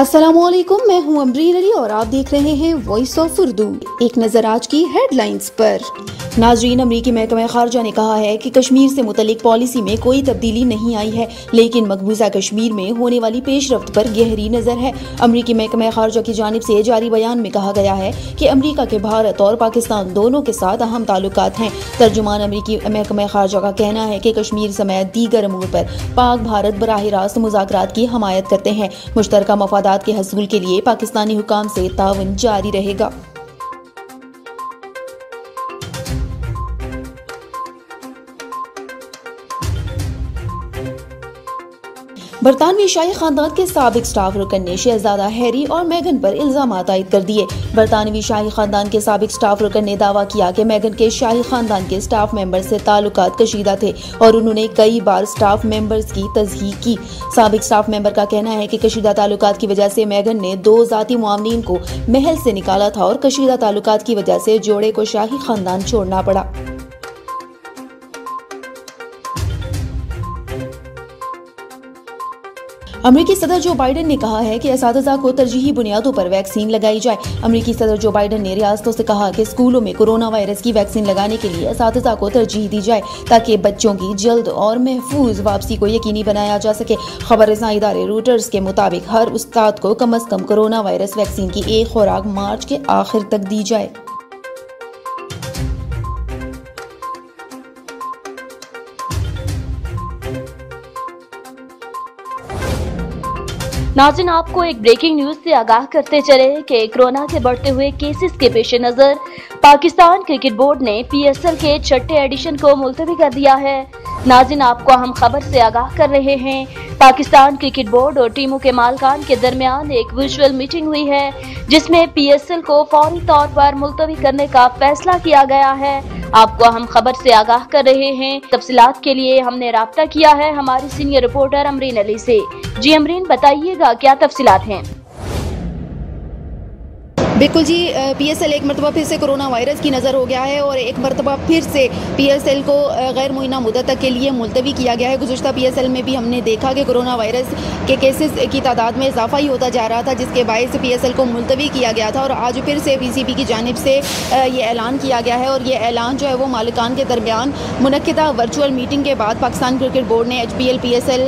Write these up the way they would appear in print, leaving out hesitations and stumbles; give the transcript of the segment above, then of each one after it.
अस्सलामुअलैकुम, मैं हूं अमरीन अली और आप देख रहे हैं वॉइस ऑफ उर्दू। एक नजर आज की हेडलाइंस पर। नाजरीन, अमरीकी महकमा खारजा ने कहा है कि कश्मीर से मुतल्लिक पॉलिसी में कोई तब्दीली नहीं आई है, लेकिन मकबूजा कश्मीर में होने वाली पेशरफ्त पर गहरी नजर है। अमरीकी महकमा खारजा की जानिब से जारी बयान में कहा गया है कि अमरीका के भारत और पाकिस्तान दोनों के साथ अहम ताल्लुकात हैं। तर्जुमान अमरीकी महकमा खारजा का कहना है कि कश्मीर समेत दीगर अमूर पर पाक भारत बराह रास्त मुज़ाकरात की हमायत करते हैं। मुश्तरका मफादात के हसूल के लिए पाकिस्तानी हुकाम से ताउन जारी रहेगा। बरतानवी शाही खानदान के साबिक स्टाफ रुकन ने शहजादा हैरी और मेगन पर इल्जामात आयद कर दिए। बरतानवी शाही खानदान के साबिक स्टाफ रुकन ने दावा किया कि मेगन के शाही खानदान के स्टाफ मेंबर से ताल्लुकात कशीदा थे और उन्होंने कई बार स्टाफ मेंबर्स की तस्दीक की। साबिक स्टाफ मेंबर का कहना है कि कशीदा ताल्लुकात की वजह से मेगन ने 2 जाती मुआवनीन को महल से निकाला था और कशीदा ताल्लुकात की वजह से जोड़े को शाही खानदान छोड़ना पड़ा। अमरीकी सदर जो बाइडन ने कहा है कि असातिज़ा को तरजीही बुनियादों पर वैक्सीन लगाई जाए। अमरीकी सदर जो बाइडन ने रियासतों से कहा कि स्कूलों में कोरोना वायरस की वैक्सीन लगाने के लिए असातिज़ा को तरजीह दी जाए ताकि बच्चों की जल्द और महफूज वापसी को यकीनी बनाया जा सके। खबर रसां इदारे रूटर्स के मुताबिक हर उस्ताद को कम अज कम कोरोना वायरस वैक्सीन की एक खुराक मार्च के आखिर तक दी जाए। नाज़रीन, आपको एक ब्रेकिंग न्यूज से आगाह करते चले कि कोरोना के बढ़ते हुए केसेस के पेश नजर पाकिस्तान क्रिकेट बोर्ड ने PSL के 6ठे एडिशन को मुलतवी कर दिया है। नाज़रीन, आपको हम खबर से आगाह कर रहे हैं। पाकिस्तान क्रिकेट बोर्ड और टीमों के मालकान के दरमियान एक वर्चुअल मीटिंग हुई है जिसमें PSL को फौरी तौर पर मुलतवी करने का फैसला किया गया है। आपको हम खबर से आगाह कर रहे हैं। तफसीलात के लिए हमने राब्ता किया है हमारी सीनियर रिपोर्टर अमरीन अली से। जी अमरीन, बताइएगा क्या तफसीलात हैं? बिल्कुल जी, PSL एक मरतबा फिर से कोरोना वायरस की नज़र हो गया है और एक मरतबा फिर से PSL को गैर मुइना मुद्दत तक के लिए मुलतवी किया गया है। गुज़श्ता PSL में भी हमने देखा कि कोरोना वायरस के केसेस की तादाद में इजाफा ही होता जा रहा था, जिसके बायस PSL को मुलतवी किया गया था और आज फिर से PCB की जानिब से ये ऐलान किया गया है। और ये ऐलान जो है वो मालिकान के दरमियान मुनक्किदा वर्चुअल मीटिंग के बाद पाकिस्तान क्रिकेट बोर्ड ने HBL PSL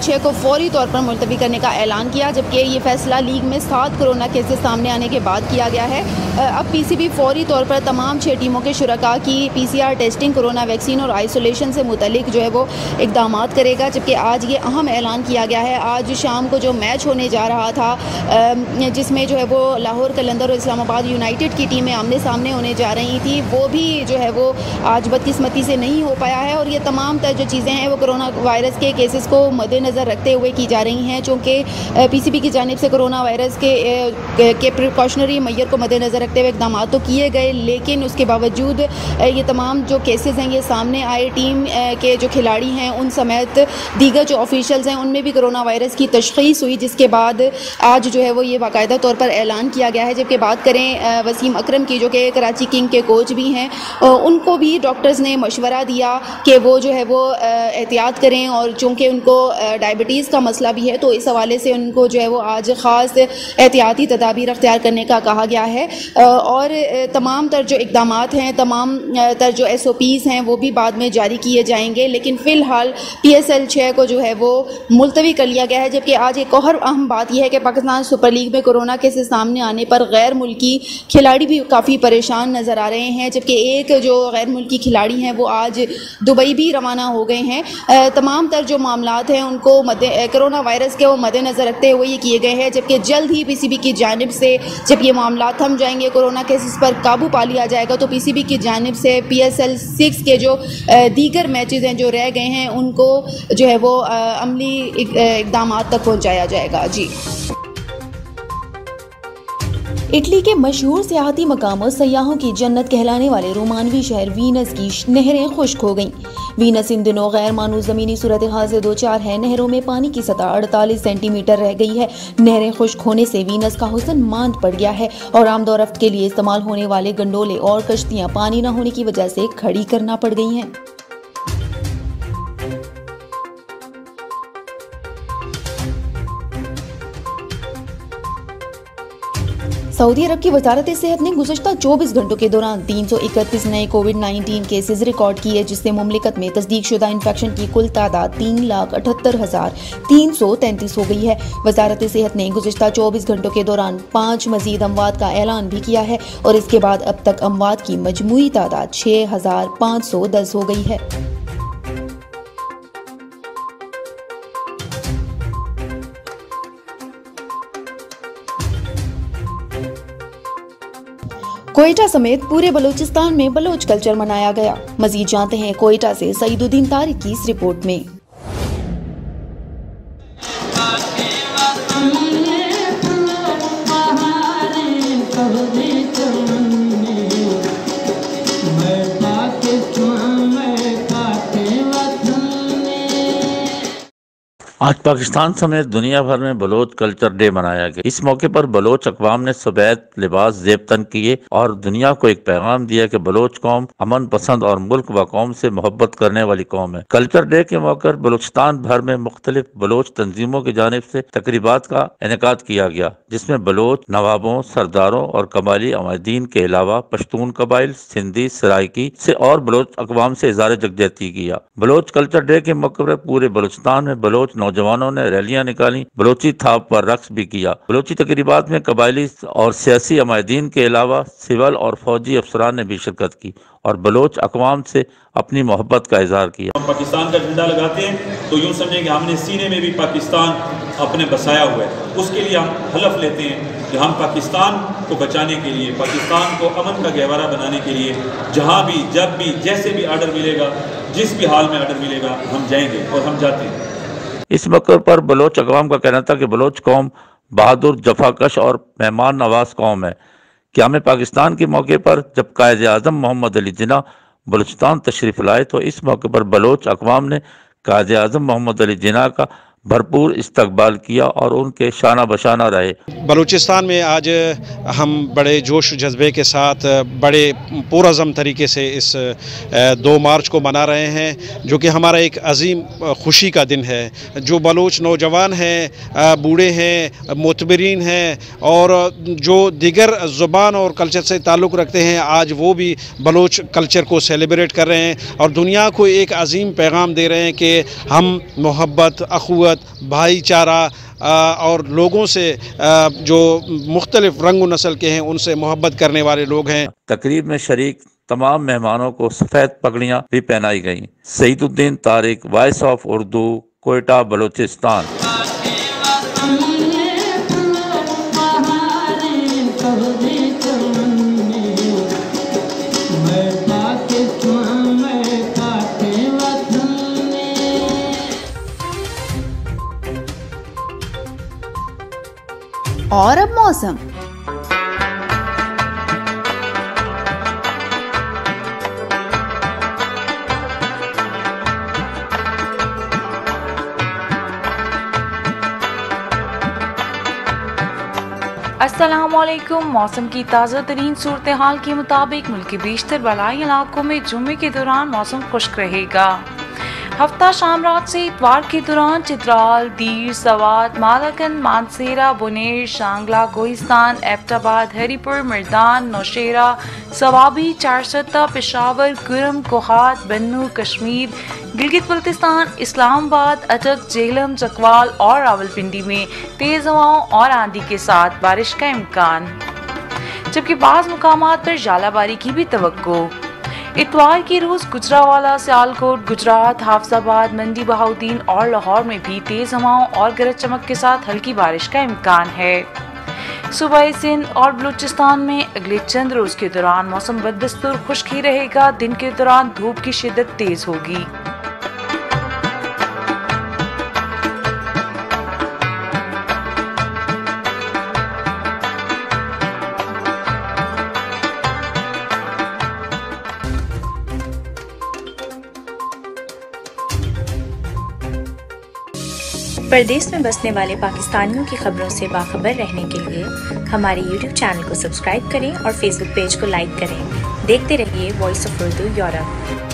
6 को फौरी तौर पर मुलतवी करने का ऐलान किया, जबकि ये फैसला लीग में 7 कोरोना केसेस सामने आने के बाद किया गया है। अब PCB फौरी तौर पर तमाम 6 टीमों के शुरका की PCR टेस्टिंग, कोरोना वैक्सीन और आइसोलेशन से मुतल्लिक जो है वो इक़दामात करेगा, जबकि आज ये अहम ऐलान किया गया है। आज शाम को जो मैच होने जा रहा था जिसमें जो है वो लाहौर कलंदर और इस्लामाबाद यूनाइटेड की टीमें आमने सामने होने जा रही थी, वो भी जो है वो आज बदकिस्मती से नहीं हो पाया है। और ये तमाम तर जो चीज़ें हैं वो कोरोना वायरस के केसेस को मद्देनज़र रखते हुए की जा रही हैं, चूँकि PCB की जानिब से कोरोना वायरस के प्रिकॉशनरी मैयर को मद्देनज़र रखते हुए इक़दाम तो किए गए, लेकिन उसके बावजूद ये तमाम जो केसेस हैं ये सामने आए। टीम के जो खिलाड़ी हैं उन समेत दीगर जो ऑफिशियल्स हैं उनमें भी कोरोना वायरस की तशख़ीस हुई, जिसके बाद आज जो है वो ये बाकायदा तौर पर ऐलान किया गया है। जबकि बात करें वसीम अकरम की, जो कि कराची किंग के कोच भी हैं, उनको भी डॉक्टर्स ने मशवरा दिया कि वो जो है वो एहतियात करें, और चूँकि उनको डायबिटीज़ का मसला भी है तो इस हवाले से उनको जो है वो आज ख़ास एहतियाती तदाबीर अख्तियार करने का कहा गया है। और तमाम तर जो इक़दामात हैं, तमाम तर जो SOPs हैं वो भी बाद में जारी किए जाएंगे, लेकिन फ़िलहाल PSL 6 को जो है वो मुलतवी कर लिया गया है। जबकि आज एक और अहम बात यह है कि पाकिस्तान सुपर लीग में कोरोना केसेस सामने आने पर गैर मुल्की खिलाड़ी भी काफ़ी परेशान नज़र आ रहे हैं, जबकि एक जो गैर मुल्की खिलाड़ी हैं वो आज दुबई भी रवाना हो गए हैं। तमाम तर जो मामलात हैं उनको कोरोना वायरस के वो मद्देनज़र रखते हुए ये किए गए हैं, जबकि जल्द ही PCB की जानिब से जब ये मामला थम जाएंगे, कोरोना केसेस पर काबू पा लिया जाएगा, तो PCB की जानिब से PSL 6 के जो दीगर मैचेस हैं जो रह गए हैं उनको जो है वो अमली इक़दामात तक पहुंचाया जाएगा। जी, इटली के मशहूर सियाहती मकाम और सयाहों की जन्नत कहलाने वाले रोमानवी शहर वीनस की नहरें खुश्क हो गईं। वीनस इन दिनों गैर मानूस ज़मीनी सूरत हाल से 2-4 है। नहरों में पानी की सतह 48 सेंटीमीटर रह गई है। नहरें खुश्क होने से वीनस का हुस्न मांद पड़ गया है और आमदोरफ्त के लिए इस्तेमाल होने वाले गंडोले और कश्तियां पानी न होने की वजह से खड़ी करना पड़ गई हैं। सऊदी अरब की वजारत सेहत ने गुज़श्ता 24 घंटों के दौरान 331 नए कोविड-19 केसेस रिकॉर्ड किए, जिससे मुमलिकत में तस्दीक शुदा इन्फेक्शन की कुल तादाद 3,78,333 हो गई है। वजारत सेहत ने गुज़श्ता 24 घंटों के दौरान 5 मजीद अमवात का ऐलान भी किया है और इसके बाद अब तक अमवात की मजमूई तादाद 6,510 हो गई है। कोयटा समेत पूरे बलूचिस्तान में बलोच कल्चर मनाया गया। मजीद जानते हैं कोयटा से सईदुद्दीन तारिक की इस रिपोर्ट में। आज पाकिस्तान समेत दुनिया भर में बलोच कल्चर डे मनाया गया। इस मौके पर बलोच अक़वाम ने सफेद लिबास ज़ेब तन किए और दुनिया को एक पैगाम दिया कि बलोच कौम अमन पसंद और मुल्क व कौम से मोहब्बत करने वाली कौम है। कल्चर डे के मौके पर बलूचिस्तान भर में मुख्तलिफ बलोच तंजीमों की जानिब से तकरीबात का इनेकाद किया गया, जिसमें बलोच नवाबों, सरदारों और कबायली अमायदीन के अलावा पश्तून कबाइल, सिंधी, सराइकी से और बलोच अक़वाम से इज़हार यकजहती किया। बलोच कल्चर डे के मौके पर पूरे बलूचिस्तान में बलोच नौजवानों ने रैलियां निकाली, बलोची थाप पर रक्स भी किया। बलोची तकरीबात में कबायली और सियासी अमायदीन के अलावा सिविल और फौजी अफसरान ने भी शिरकत की और बलोच अक़वाम से अपनी मोहब्बत का इजहार किया। हम पाकिस्तान का झंडा लगाते हैं तो यूँ समझें कि हमने सीने में भी पाकिस्तान अपने बसाया हुआ है। उसके लिए हम हलफ लेते हैं कि हम पाकिस्तान को बचाने के लिए, पाकिस्तान को अमन का गहवारा बनाने के लिए जहाँ भी, जब भी, जैसे भी आर्डर मिलेगा, जिस भी हाल में आर्डर मिलेगा, हम जाएंगे और हम जाते हैं। इस मौके पर बलोच अक़वाम का कहना था कि बलोच कौम बहादुर, जफाकश और मेहमान नवाज कौम है। क़याम पाकिस्तान के मौके पर जब कायद आज़म मोहम्मद अली जिन्ना बलूचिस्तान तशरीफ़ लाए तो इस मौके पर बलोच अक़वाम ने कायद आज़म मोहम्मद अली जिन्ना का भरपूर इस्तकबाल किया और उनके शाना बशाना रहे। बलूचिस्तान में आज हम बड़े जोश जज्बे के साथ बड़े पुरअज़म तरीके से इस 2 मार्च को मना रहे हैं, जो कि हमारा एक अजीम खुशी का दिन है। जो बलूच नौजवान हैं, बूढ़े हैं, मोतबरीन हैं और जो दिगर ज़ुबान और कल्चर से ताल्लुक़ रखते हैं, आज वो भी बलूच कल्चर को सेलिब्रेट कर रहे हैं और दुनिया को एक अजीम पैगाम दे रहे हैं कि हम मोहब्बत, अख़ुवत, भाईचारा और लोगों से जो मुख्तलिफ रंग व नस्ल के हैं उनसे मोहब्बत करने वाले लोग हैं। तकरीब में शरीक तमाम मेहमानों को सफ़ेद पगड़ियाँ भी पहनाई गईं। Saeeduddin Tariq, voice of Urdu, Quetta, Balochistan. और अब मौसम। अस्सलामुअलैकुम। मौसम की ताज़ा तरीन सूरत हाल के मुताबिक मुल्क के बेशतर बलाई इलाकों में जुम्मे के दौरान मौसम खुश्क रहेगा। हफ्ता शाम रात से इतवार के दौरान चित्राल, दीर, सवात, मालाकंद, मानसेरा, बुनेर, शांगला, कोहिस्तान, एबटाबाद, हरीपुर, मिर्दान, नौशेरा, सवाबी, चारसत्ता, पेशावर, गुरम, कोहात, बन्नू, कश्मीर, गिलगित बल्तिस्तान, इस्लामाबाद, अटक, जेहलम, चकवाल और रावलपिंडी में तेज़ हवाओं और आंधी के साथ बारिश का इम्कान, जबकि बाज़ मुकामात पर झालाबारी की भी तवक्को। इतवार की रोज़ गुजरावाला, सियालकोट, गुजरात, हाफजाबाद, मंडी बहाउद्दीन और लाहौर में भी तेज़ हवाओं और गरज चमक के साथ हल्की बारिश का इम्कान है। सूबाए सिंध और बलूचिस्तान में अगले चंद रोज़ के दौरान मौसम बदस्तूर खुश्क ही रहेगा। दिन के दौरान धूप की शिद्दत तेज़ होगी। परदेश में बसने वाले पाकिस्तानियों की खबरों से बाखबर रहने के लिए हमारे YouTube चैनल को सब्सक्राइब करें और Facebook पेज को लाइक करें। देखते रहिए वॉइस ऑफ उर्दू यूरोप।